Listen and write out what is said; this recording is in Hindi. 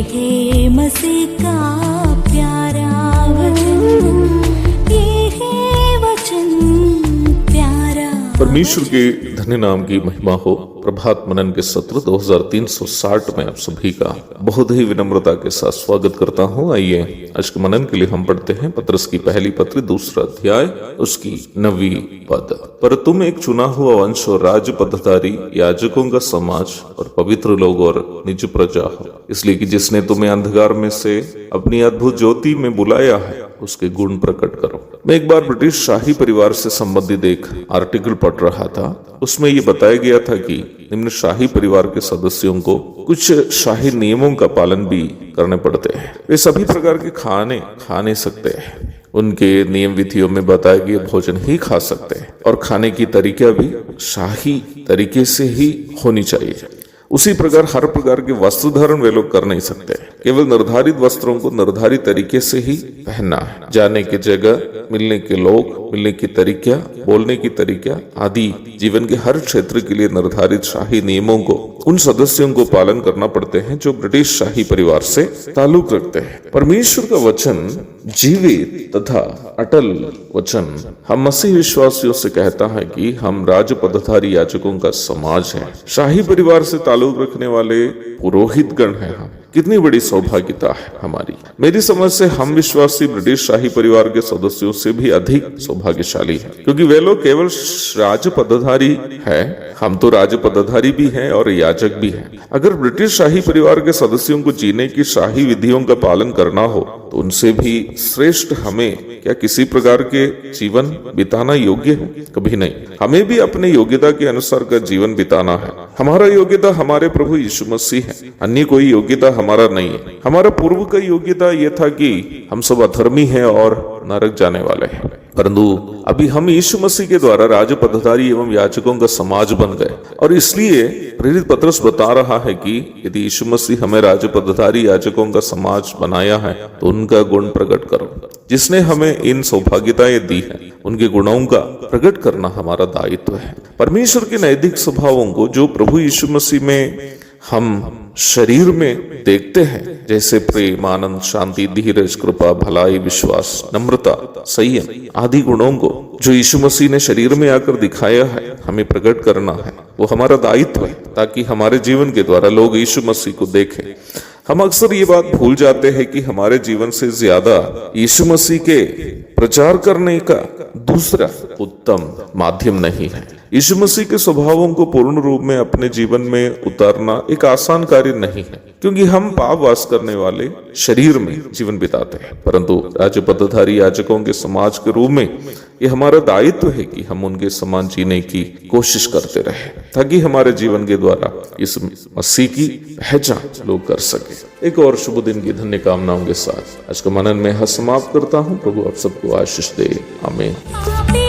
है मसीह का प्यारा वचन, ये है वचन प्यारा। परमेश्वर के धन्य नाम की महिमा हो। प्रभात मनन के सत्र 2360 में आप सभी का बहुत ही विनम्रता के साथ स्वागत करता हूं। आइए आज के मनन के लिए हम पढ़ते हैं पत्रस की पहली पत्री 2 अध्याय उसकी 9वीं पद। पर तुम एक चुना हुआ वंश और राज पद्धतारी, याजकों का समाज और पवित्र लोग और निज प्रजा हो, इसलिए कि जिसने तुम्हें अंधकार में से अपनी अद्भुत ज्योति में बुलाया है उसके गुण प्रकट करो। मैं एक बार ब्रिटिश शाही परिवार से संबंधित एक आर्टिकल पढ़ रहा था। उसमें ये बताया गया था कि निम्न शाही परिवार के सदस्यों को कुछ शाही नियमों का पालन भी करने पड़ते हैं। वे सभी प्रकार के खाने खा नहीं सकते हैं। उनके नियम विधियों में बताए गए भोजन ही खा सकते हैं और खाने की तरीका भी शाही तरीके से ही होनी चाहिए। उसी प्रकार हर प्रकार के वस्त्र धारण वे लोग कर नहीं सकते। केवल निर्धारित वस्त्रों को निर्धारित तरीके से ही पहनना है। जाने की जगह, मिलने के लोग, मिलने की तरीका, बोलने की तरीका आदि जीवन के हर क्षेत्र के लिए निर्धारित शाही नियमों को उन सदस्यों को पालन करना पड़ते हैं जो ब्रिटिश शाही परिवार से ताल्लुक रखते हैं। परमेश्वर का वचन जीवित तथा अटल वचन हम मसीह विश्वासियों से कहता है कि हम राज पद्धतारी याजकों का समाज है, शाही परिवार से ताल्लुक रखने वाले पुरोहित गण है। हम कितनी बड़ी सौभाग्यता है हमारी। मेरी समझ से हम विश्वासी ब्रिटिश शाही परिवार के सदस्यों से भी अधिक सौभाग्यशाली हैं, क्योंकि वे लोग केवल राज पद्धतारी है, हम तो राज पद्धतारी भी हैं और याजक भी हैं। अगर ब्रिटिश शाही परिवार के सदस्यों को जीने की शाही विधियों का पालन करना हो तो उनसे भी श्रेष्ठ हमें क्या किसी प्रकार के जीवन बिताना योग्य है? कभी नहीं। हमें भी अपने योग्यता के अनुसार का जीवन बिताना है। हमारा योग्यता हमारे प्रभु यीशु मसीह है, अन्य कोई योग्यता हमारा नहीं है। हमारा पूर्व का योग्यता यह था कि हम सब अधर्मी हैं और नरक जाने वाले हैं, परंतु अभी हम यीशु मसीह के द्वारा राज पद्धतारी एवं याजकों का समाज बन गए। और इसलिए प्रेरित पत्रस बता रहा है कि यदि यीशु मसीह हमें राज पद्धतारी याजकों का समाज बनाया है तो उनका गुण प्रकट करो। जिसने हमें इन सौभाग्यताएं दी है उनके गुणों का प्रकट करना हमारा दायित्व है। परमेश्वर के नैतिक स्वभावों को जो प्रभु यीशु मसीह में हम शरीर में देखते हैं, जैसे प्रेम, आनंद, शांति, धीरज, कृपा, भलाई, विश्वास, नम्रता, संयम आदि गुणों को जो यीशु मसीह ने शरीर में आकर दिखाया है हमें प्रकट करना है। वो हमारा दायित्व है ताकि हमारे जीवन के द्वारा लोग यीशु मसीह को देखें। हम अक्सर ये बात भूल जाते हैं कि हमारे जीवन से ज्यादा यीशु मसीह के प्रचार करने का दूसरा उत्तम माध्यम नहीं है। यीशु मसीह के स्वभावों को पूर्ण रूप में अपने जीवन में उतारना एक आसान कार्य नहीं है, क्योंकि हम पाप वास करने वाले शरीर में जीवन बिताते हैं। परंतु राज पद्धतारी याजकों के समाज के रूप में ये हमारा दायित्व है कि हम उनके समान जीने की कोशिश करते रहे, ताकि हमारे जीवन के द्वारा इस मसीह की पहचान लोग कर सके। एक और शुभ दिन की धन्य कामनाओं के साथ आज का मनन में समाप्त करता हूँ। प्रभु आप सबको आशीष दे। आमीन।